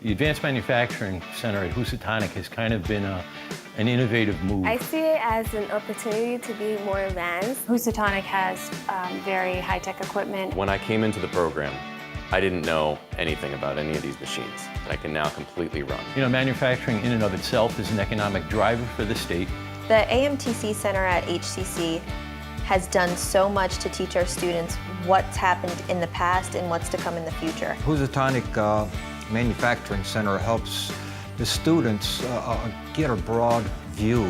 The Advanced Manufacturing Center at Housatonic has kind of been an innovative move. I see it as an opportunity to be more advanced. Housatonic has very high-tech equipment. When I came into the program, I didn't know anything about any of these machines that I can now completely run. You know, manufacturing in and of itself is an economic driver for the state. The AMTC Center at HCC has done so much to teach our students what's happened in the past and what's to come in the future. Housatonic Manufacturing Center helps the students get a broad view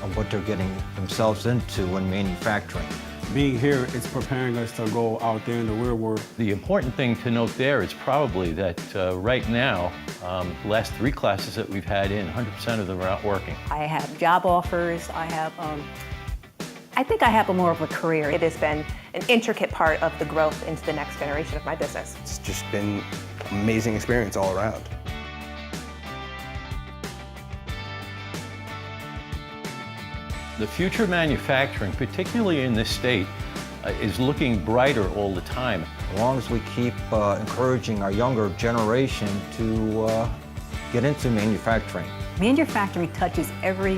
of what they're getting themselves into when manufacturing. Being here, it's preparing us to go out there in the real world. The important thing to note there is probably that right now, the last 3 classes that we've had in, 100% of them are out working. I have job offers. I think I have more of a career. It has been an intricate part of the growth into the next generation of my business. It's just been an amazing experience all around. The future of manufacturing, particularly in this state, is looking brighter all the time. As long as we keep encouraging our younger generation to get into manufacturing. Manufacturing touches every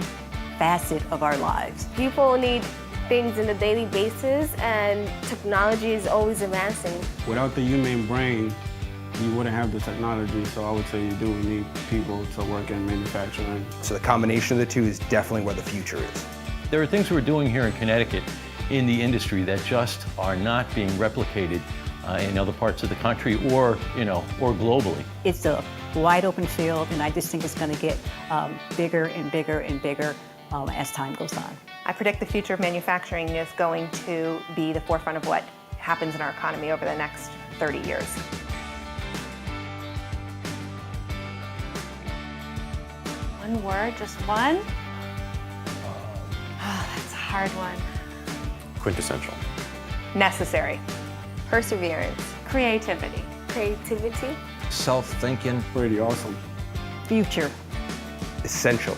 facet of our lives. People need things on a daily basis, and technology is always advancing. Without the human brain, you wouldn't have the technology, so I would say you do need people to work in manufacturing. So the combination of the two is definitely where the future is. There are things we're doing here in Connecticut in the industry that just are not being replicated in other parts of the country or globally. It's a wide open field, and I just think it's going to get bigger and bigger and bigger as time goes on. I predict the future of manufacturing is going to be the forefront of what happens in our economy over the next 30 years. One word, just one? Oh, that's a hard one. Quintessential. Necessary. Perseverance. Creativity. Creativity. Self-thinking. Pretty awesome. Future. Essential.